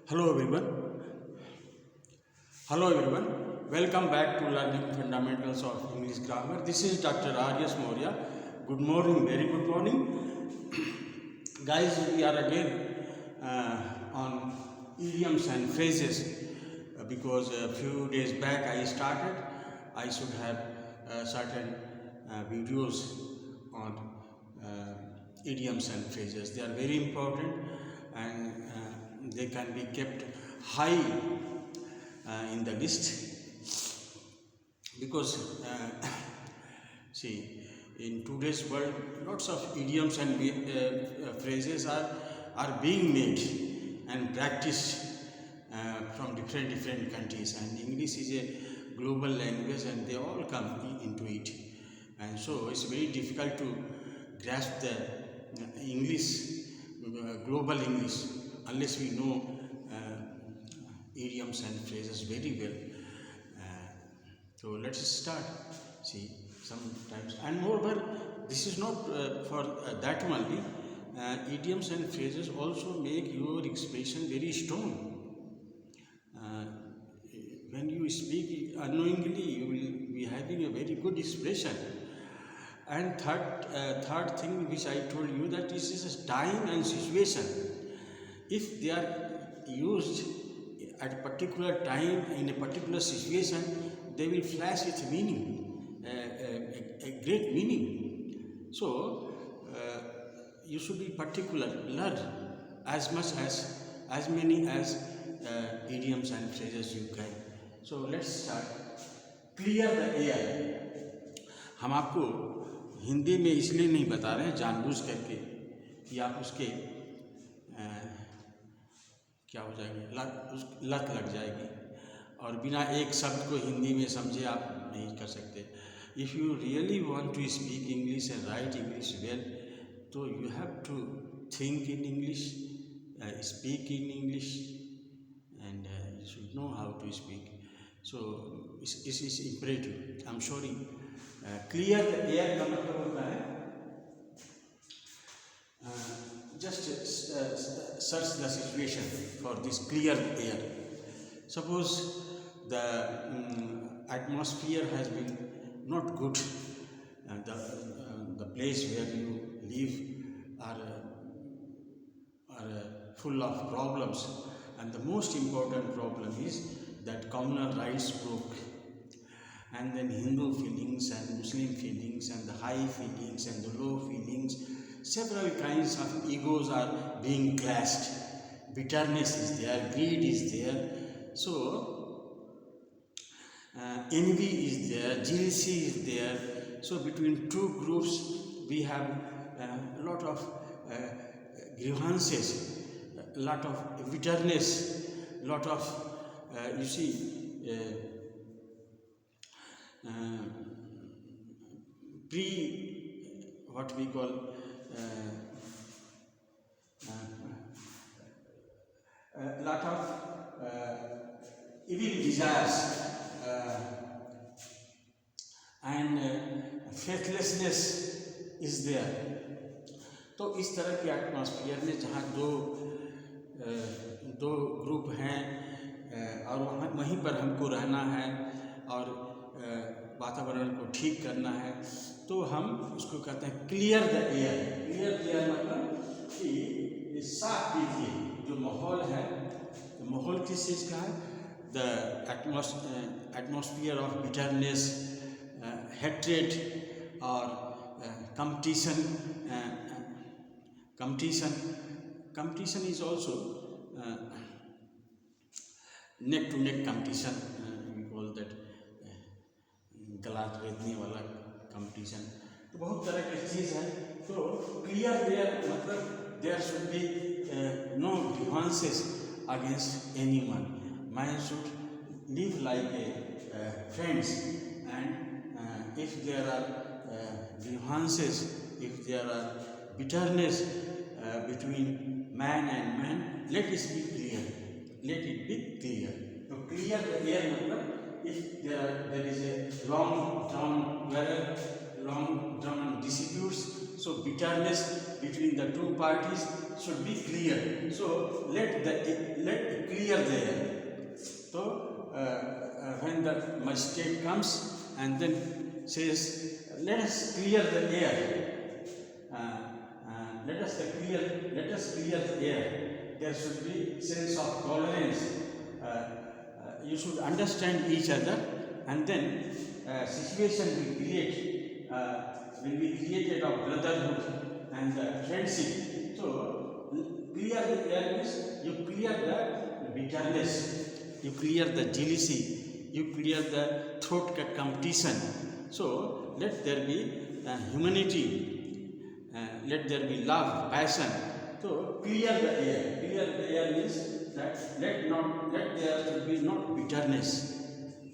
Hello everyone. Hello everyone. Welcome back to Learning Fundamentals of English Grammar. This is Dr. R.S. Mourya. Good morning, very good morning. Guys, we are again on idioms and phrases because a few days back I should have certain videos on idioms and phrases. They are very important and they can be kept high in the list because see, in today's world lots of idioms and phrases are being made and practiced from different countries, and English is a global language and they all come into it, and so it's very difficult to grasp the English, global English, unless we know idioms and phrases very well. So let's start. See, sometimes, and moreover, this is not for that only. Idioms and phrases also make your expression very strong. When you speak unknowingly, you will be having a very good expression. And third thing which I told you, that this is time and situation. If they are used at a particular time in a particular situation, they will flash with meaning, a great meaning. So you should be particular, learn as many as idioms and phrases you can. So let's start. Clear the air. हम आपको हिंदी में इसलिए नहीं बता रहे हैं जानबूझ करके कि आप उसके क्या हो जाएगी, लत लग जाएगी, और बिना एक शब्द को हिंदी में समझे आप नहीं कर सकते. If you really want to speak English and write English well, तो you have to think in English, speak in English, and you should know how to speak. So this is imperative. I am sorry. Clear the air का मतलब होता है just search the situation for this clear air. Suppose the atmosphere has been not good, and the place where you live are full of problems, and the most important problem is that communal rights broke, and then Hindu feelings and Muslim feelings and the high feelings and the low feelings, several kinds of egos are being clashed. Bitterness is there, greed is there, so envy is there, jealousy is there. So between two groups we have a lot of grievances, a lot of bitterness, lot of you see what we call lot of evil desires and faithlessness is there. तो इस तरह के atmosphere में जहाँ दो group हैं और वहीं पर हमको रहना है और वातावरण को ठीक करना है, तो हम उसको कहते हैं clear the air. Clear the air मतलब कि साफ कीजिए जो माहौल है. तो माहौल किस चीज़ का है? The atmosphere of bitterness, hatred और competition is also neck to neck competition, we call that गला रेतने वाला कंपटीशन. तो बहुत तरह की चीज़ है. तो क्लियर देयर मतलब there should be no grievances against anyone. Man should live like a friends, and if there are grievances, if there are bitterness between man and man, let it be clear. Let it be clear. तो clear the air मतलब if there is a long drawn quarrel, long drawn disputes, so bitterness between the two parties should be clear. So let clear clear the air. So when the magistrate comes and then says, let us clear the air, let us clear the air, there should be sense of tolerance. You should understand each other, and then situation will be created of brotherhood and friendship. So clear the air means you clear the bitterness, you clear the jealousy, you clear the throat competition. So let there be humanity, let there be love, passion. So clear the air. Clear the air means that let there should be not bitterness.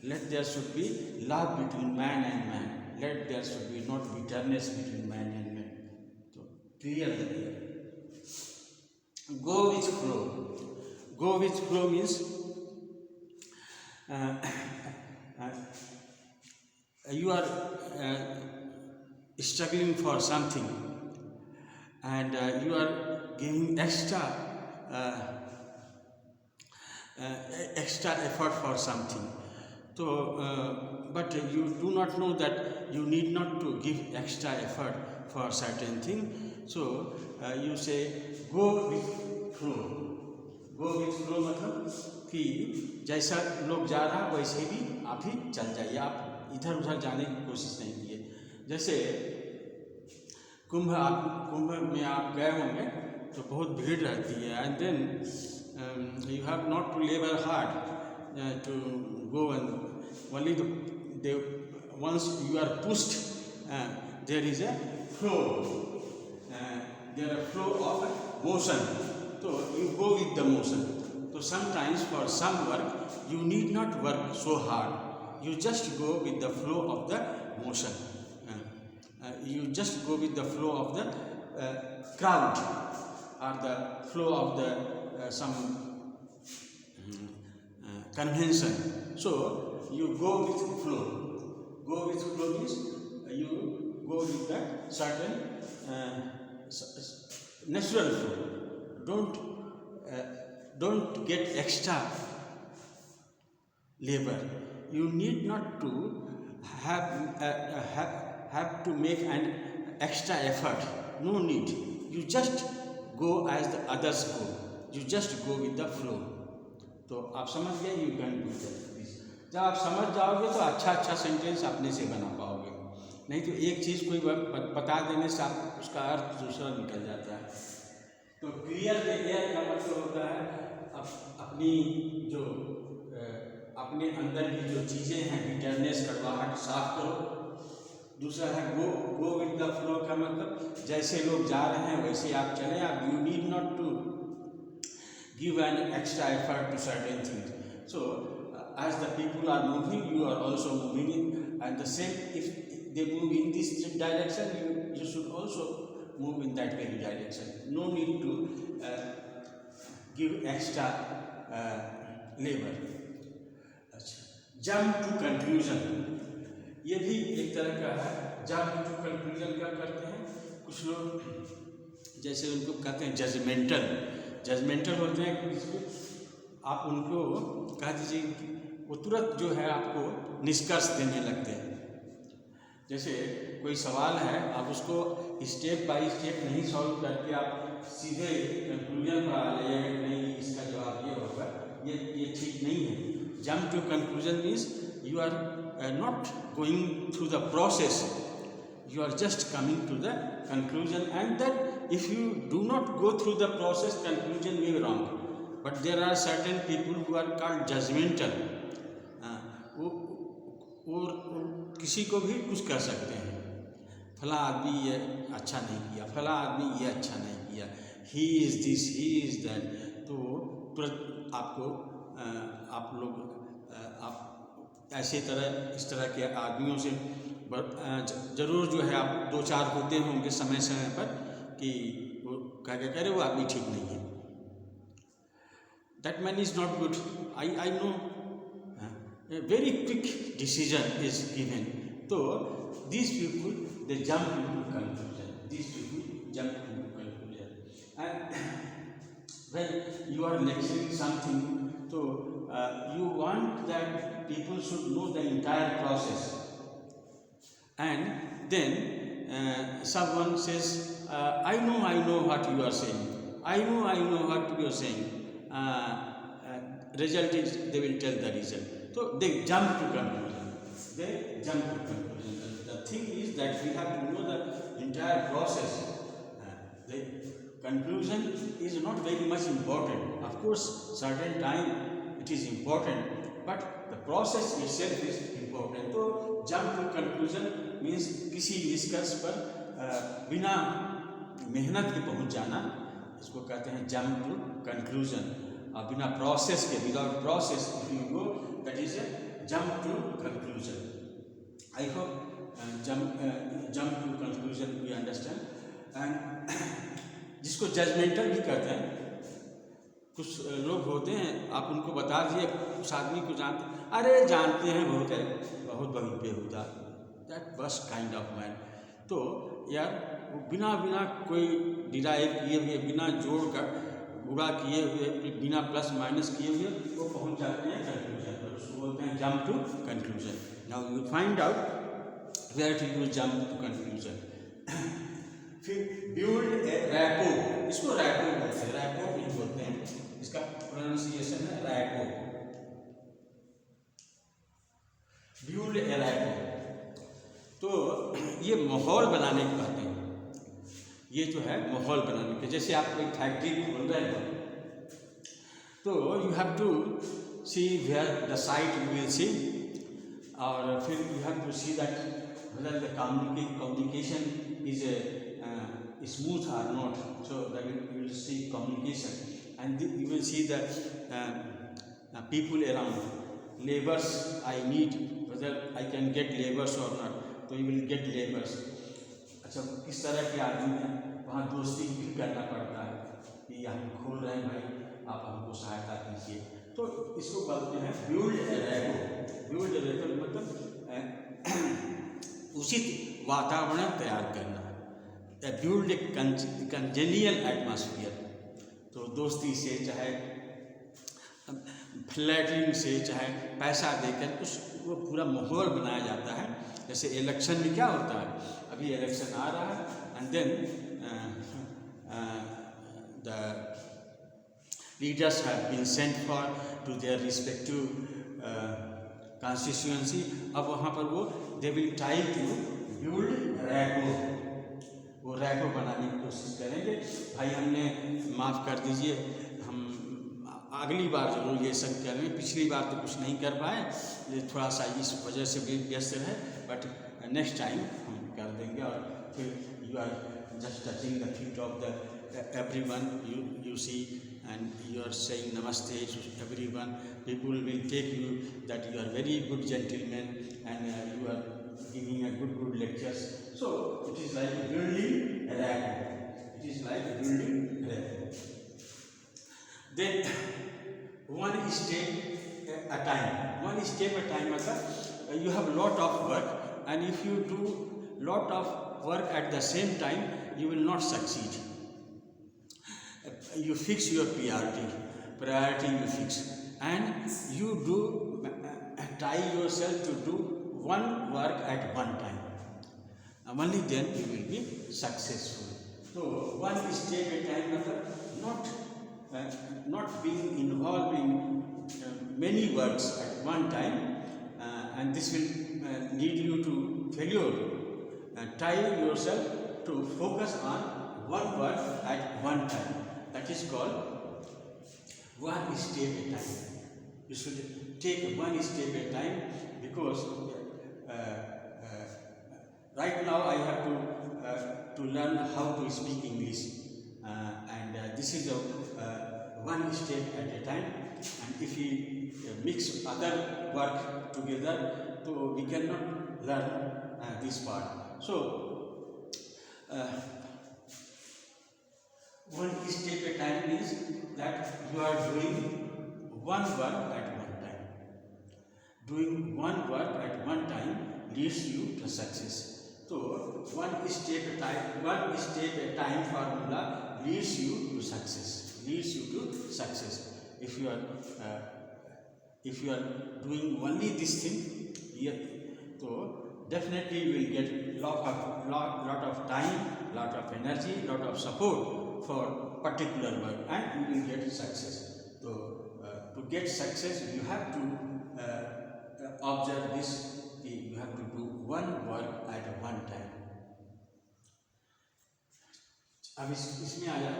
Let there should be love between man and man. Let there should be not bitterness between man and man. So clear the air. Go with flow. Go with flow means you are struggling for something, and you are giving extra effort for something. So, but you do not know that you need not to give extra effort for certain thing. So you say go with flow. Go with flow मतलब कि जैसा लोग जा रहा वैसे भी आप ही चल जाइए, आप इधर उधर जाने की कोशिश नहीं कीजिए. जैसे कुंभ में आप गए होंगे तो बहुत भीड़ रहती है, and then you have not to labour hard to go, and only once you are pushed, there is a flow, there is a flow of motion, so you go with the motion. So sometimes for some work you need not work so hard, you just go with the flow of the motion, you just go with the flow of the crowd or the flow of the some convention. So you go with flow. Go with flow means you go with the certain natural flow. Don't get extra labor. You need not to have to make an extra effort. No need. You just go as the others go. You just go with the flow. तो आप समझ गए. You can do that. जब आप समझ जाओगे तो अच्छा सेंटेंस अपने से बना पाओगे. नहीं तो एक चीज़ कोई बता देने से आप उसका अर्थ दूसरा निकल जाता है. तो क्लियर द एयर का मतलब होता है अपनी जो अपने अंदर की जो चीज़ें हैं, बिटरनेस, कड़वाहट साफ करो. दूसरा है गो विद द फ्लो का मतलब जैसे लोग जा रहे हैं वैसे आप चलें. आप you need not to give an extra effort to certain things. So as the people are moving, you are also moving in, and the same, if they move in this direction, you should also move in that very direction. No need to give extra labor. Jump to conclusion, ये भी एक तरह का है. jump to conclusion क्या करते हैं कुछ लोग, जैसे उनको कहते हैं जजमेंटल होते हैं. आप उनको कह दीजिए वो तुरंत जो है आपको निष्कर्ष देने लगते हैं. जैसे कोई सवाल है, आप उसको स्टेप बाय स्टेप नहीं सॉल्व करके आप सीधे कंक्लूजन पर आ जाइए, नहीं इसका जवाब ये होगा, ये ठीक नहीं है. Jump to conclusion means you are not going through the process, you are just coming to the conclusion, and that if you do not go through the process, conclusion may be wrong. But there are certain people who are called judgmental. वो किसी को भी कुछ कर सकते हैं, फला आदमी ये अच्छा नहीं किया, फला आदमी ये अच्छा नहीं किया, he is this, he is that. तो तुरंत आपको आप लोग आप ऐसे इस तरह के आदमियों से जरूर जो है आप 2-4 होते होंगे समय पर कि वो क्या करे वो आदमी ठीक नहीं है. That man is not good. I know. A very quick decision is given. So these people they jump into conclusion. These people jump into conclusion. And when you are lecturing something, people should know the entire process. And then someone says, I know what you are saying. I know what you are saying. Result is, they will tell the result. So they jump to conclusion. They jump to conclusion. The thing is that we have to know the entire process. The conclusion is not very much important. Of course, certain time it is important, but the process itself is important. So jump to conclusion means किसी निष्कर्ष पर बिना मेहनत के पहुंच जाना, इसको कहते हैं jump to conclusion. बिना प्रोसेस के, without process if you go, that is a jump to conclusion. I hope jump to conclusion we understand. And जिसको जजमेंटल भी कहते हैं, कुछ लोग होते हैं, आप उनको बता दिए, उस आदमी को जानते, अरे जानते हैं बहुत है, बहुत बेहुदा, दैट बस काइंड ऑफ मैन. तो यार वो बिना कोई डिराइव किए हुए, बिना जोड़ कर गुणा किए हुए, बिना प्लस माइनस किए हुए वो पहुंच जाते हैं कंक्लूजन पर. उसको बोलते हैं jump to conclusion. Now you find out where to use jump to conclusion. फिर बिल्ड ए रैपो, इसको रैपो बोलते हैं, रैपो नहीं बोलते हैं, इसका प्रोनाउंसिएशन है रैपो. Build a rapport. तो ये माहौल बनाने को कहते हैं. ये जो है माहौल बनाने के, जैसे आप कोई फैक्ट्री खोल रहे हो तो you have to see where the site you will see, और फिर you have to see that whether the communication is smooth or not. So that you will see communication, and you will see the people around, laborers I need, whether I can get laborers or not. So you will get laborers. अच्छा, किस तरह के आदमी हैं, वहाँ दोस्ती भी करना पड़ता है कि हम खोल रहे हैं भाई, आप हमको सहायता कीजिए. तो इसको बोलते हैं build a rapport. Build a rapport मतलब उचित वातावरण तैयार करना. Build a congenial atmosphere. तो दोस्ती से, चाहे फ्लैटरिंग से, चाहे पैसा देकर उस वो पूरा माहौल बनाया जाता है. जैसे इलेक्शन में क्या होता है, अभी इलेक्शन आ रहा है, and then the leaders have been sent for to their respective constituency. अब वहाँ पर वो they will try to build rapport. वो रैपो बनाने की कोशिश करेंगे. भाई हमने माफ़ कर दीजिए, हम अगली बार जरूर ये सब करेंगे, पिछली बार तो कुछ नहीं कर पाए, ये थोड़ा सा इस वजह से भी व्यस्त है, बट नेक्स्ट टाइम हम कर देंगे. और फिर you are just touching the feet of the everyone you see, and you are saying namaste to everyone. People will take you that you are very good gentleman, and you are giving a good lectures. So it is like building a rapport. It is like building a rapport. Then one step a time. One step a time मतलब you have lot of work, and if you do lot of work at the same time, you will not succeed. You fix your priority you fix, and you do try yourself to do one work at one time. Only then you will be successful. So one step at a time मतलब not being involved in many works at one time, and this will lead you to failure. Try yourself to focus on one work at one time. That is called one step at a time. You should take one step at a time, because right now I have to learn how to speak English, and this is one step at a time. And if we mix other work together, so we cannot learn this part. So one step at a time means that you are doing one work at one time. Doing one work at one time leads you to success. So one step at a time formula leads you to success. If you are if you are doing only this thing, so definitely you will get lot of time, lot of energy, lot of support for particular work, and you will get success. So to get success, you have to observe this. You have to do one work at one time. अब इसमें आया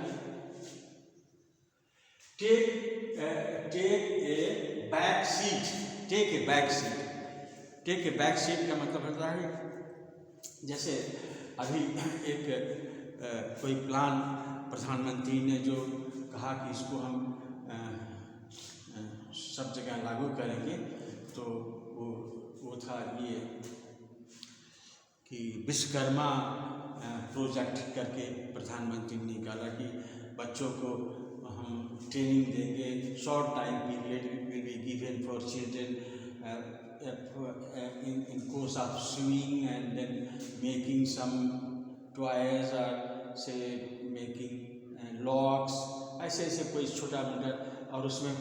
take a back seat. Take a back seat. Take a back seat का मतलब होता है जैसे अभी एक कोई प्लान प्रधानमंत्री ने जो कहा कि इसको हम सब जगह लागू करेंगे, तो वो था ये कि विश्वकर्मा प्रोजेक्ट करके प्रधानमंत्री ने निकाला कि बच्चों को हम ट्रेनिंग देंगे, short time period will be given for children in course of swimming and then making some toys or say making locks, ऐसे कोई छोटा मोटा, और उसमें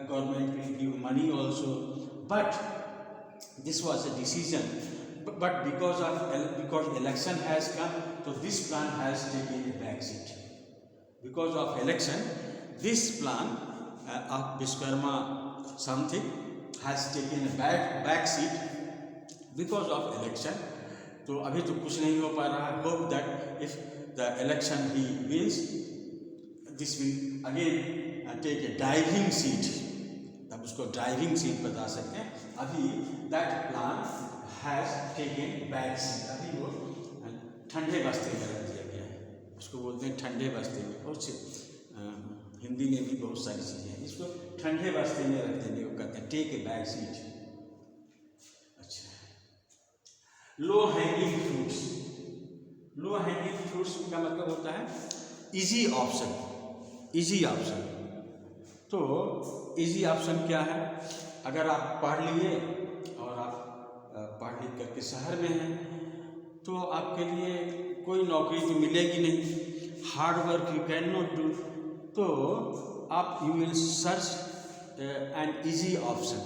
government will give money also. But this was a decision. But because election has come, so this plan has taken a back seat. Because of election, this plan of Vishwakarma something has taken a back seat because of election. तो अभी तो कुछ नहीं हो पा रहा. Hope that if the election he wins, this will again take a driving seat. तब उसको ड्राइविंग सीट बता सकते हैं. अभी that plan has taken back seat. अभी वो ठंडे बस्ते में रख दिया गया है. उसको बोलते हैं ठंडे बस्ते में. बहुत से हिंदी में भी बहुत सारी चीज़ें हैं. इसको ठंडे बस्ते में रख देने को कहते हैं टेक ए बैक सीट. अच्छा, लो hanging fruits. Low hanging fruits का मतलब होता है इजी ऑप्शन. Easy option. तो इजी ऑप्शन क्या है? अगर आप पढ़ लिए और आप पढ़ लिख करके शहर में हैं, तो आपके लिए कोई नौकरी तो मिलेगी नहीं. Hard work you can not do. तो आप you will search an easy option.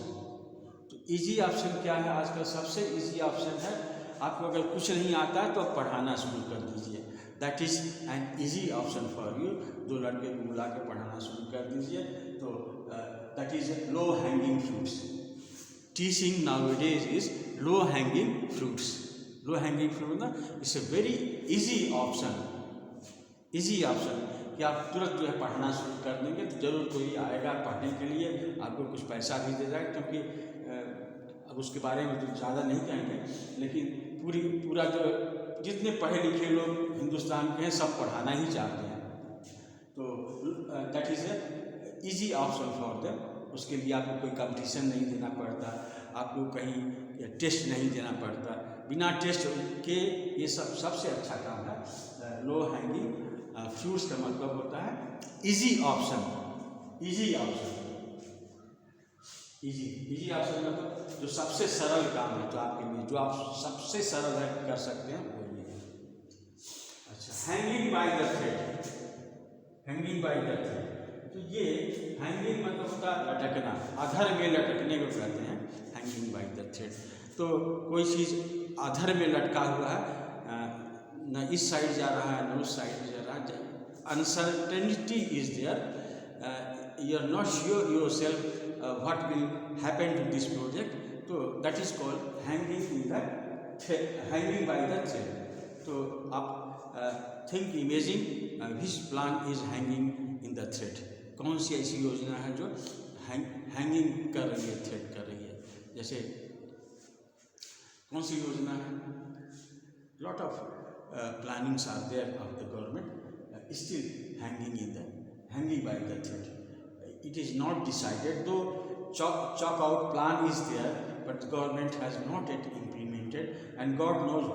तो इजी ऑप्शन क्या है? आजकल सबसे इजी ऑप्शन है, आपको अगर कुछ नहीं आता है तो आप पढ़ाना शुरू कर दीजिए. That is an easy option for you. दो लड़के को बुला के पढ़ाना शुरू कर दीजिए. तो that is low hanging fruits. Teaching nowadays is low hanging fruits. Low hanging fruit ना, it's a very easy option. Easy option कि आप तुरंत जो है पढ़ना शुरू कर देंगे तो ज़रूर कोई आएगा पढ़ने के लिए, आपको कुछ पैसा भी दे जाएगा. क्योंकि अब उसके बारे में तो ज़्यादा नहीं कहेंगे, लेकिन पूरा जो जितने पढ़े लिखे लोग हिंदुस्तान के हैं सब पढ़ाना ही चाहते हैं. तो that is a easy option for them. उसके लिए आपको कोई कंपटीशन नहीं देना पड़ता, आपको कहीं टेस्ट नहीं देना पड़ता. बिना टेस्ट के ये सबसे अच्छा काम है. लो हैंगिंग फ्रूट्स का मतलब होता है easy option. Easy option. Easy option मतलब जो सबसे सरल काम है, जो आपके लिए जो आप सबसे सरल है कर सकते हैं, वो ये है. अच्छा, hanging by the thread. Hanging by the thread. तो ये हैंगिंग मतलब होता है लटकना. अधर में लटकने को कहते हैं हैंगिंग बाय द थ्रेड. तो कोई चीज़ अधर में लटका हुआ है, न इस साइड जा रहा है न उस साइड जा रहा है. Uncertainty is there. You are not sure yourself what will happen to this project. तो that is called hanging in the hanging by the thread. तो आप think imagine which plan is hanging in the thread. कौन सी ऐसी योजना है जो hanging कर रही है, थ्रेड कर रही है? जैसे कौन सी योजना है? lot of plannings are there of the government still hanging by the thread. It is not decided, though chalk out plan is there, but the government has not yet implemented, and God knows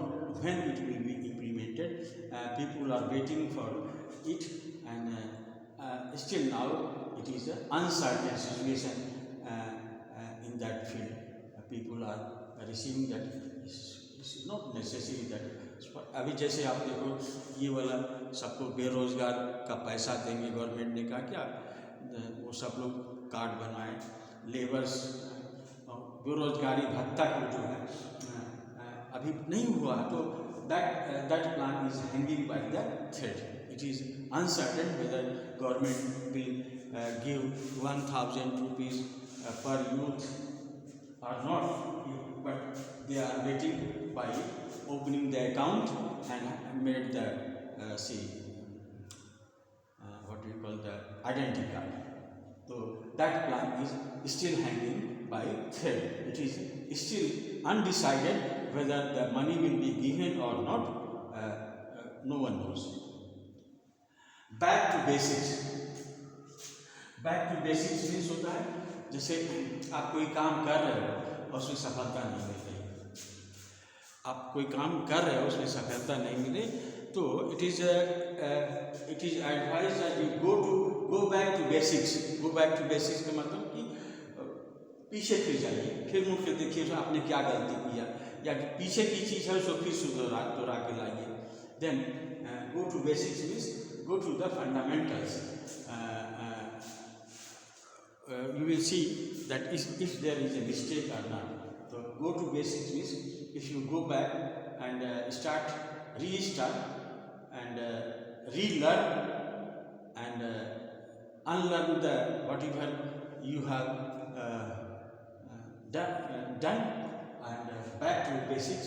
when it will be implemented. People are waiting for it, and still now it is an uncertain situation in that field. People are receiving that it's not necessary that. अभी जैसे आप देखो ये वाला सबको बेरोजगार का पैसा देंगे, गवर्नमेंट ने कहा क्या, वो सब लोग कार्ड बनवाएं लेबर्स, बेरोजगारी भत्ता को जो है अभी नहीं हुआ, तो that plan is hanging by the thread. It is uncertain whether government will give 1,000 rupees per youth or not, but they are waiting by opening the account and made the what we call the identity card. So that plan is still hanging by thread. It is still undecided whether the money will be given or not. No one knows. Back to basics. Back to basics means होता है जैसे आप कोई काम कर रहे हो और उसमें सफलता नहीं मिल रही, आप कोई काम कर रहे हो उसमें सफलता नहीं मिले, तो it is advised that you go back to basics. Go back to basics का मतलब कि पीछे फिर जाइए, फिर मुड़ के देखिए आपने क्या गलती किया, या कि पीछे की चीज़ है उसको फिर दोहरा के लाइए. Then go to basics means go to the fundamentals. You will see that if there is a mistake or not. So go to basics means if you go back and restart and relearn and unlearn the whatever you have done and back to basics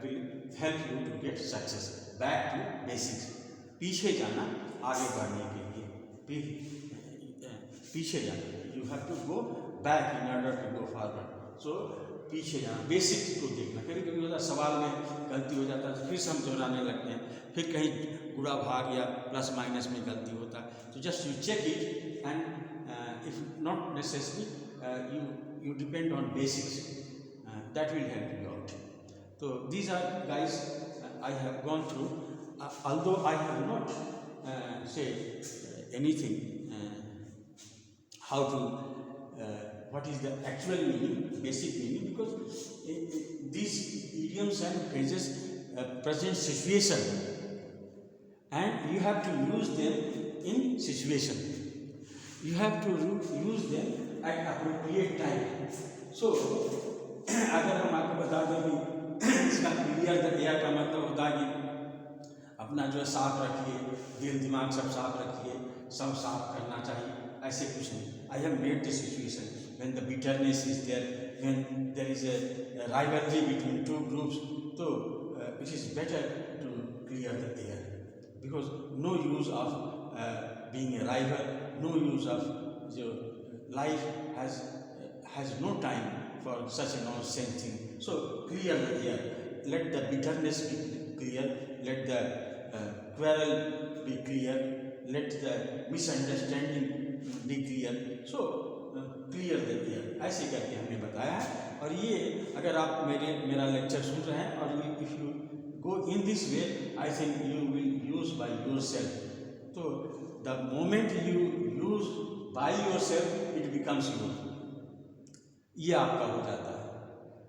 will help you to get success. Back to basics. पीछे जाना आगे बढ़ने के लिए, पीछे जाना. You have to go back in order to go forward. So पीछे जाना, बेसिक्स को देखना. कभी कभी होता सवाल में गलती हो जाता है तो फिर से हम दोहराने लगते हैं, फिर कहीं गुणा भाग या प्लस माइनस में गलती होता है, तो just you check it and if not necessary you depend on basics. That will help you out. So these are guys I have gone through. Although I have not said anything how to what is the actual meaning, basic meaning, because these idioms and phrases present situation and you have to use them in situation. You have to use them at appropriate time. So अगर हम आपको बता दें कि इसका clear the air का मतलब होता है कि अपना जो है साफ रखिए, दिल दिमाग सब साफ रखिए, सब साफ करना चाहिए, ऐसे कुछ नहीं. I have made the situation when the bitterness is there, when there is a rivalry between two groups, so it is better to clear the air, because no use of being a rival, no use of life has no time for such a nonsense thing. So clear the air, let the bitterness be clear, let the quarrel be clear, let the misunderstanding be clear. So clear the air. ऐसे करके हमने बताया है. और ये अगर आप मेरा लेक्चर सुन रहे हैं और if you go in this way, I think you will use by yourself. So the moment you use by yourself, it becomes you. ये आपका हो जाता है.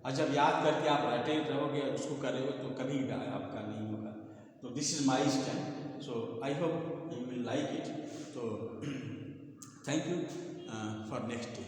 और जब याद करके आप रटे रहोगे उसको करोगे तो कभी भी आपका नहीं होगा. तो this is my stand. So I hope you will like it. तो thank you for next day.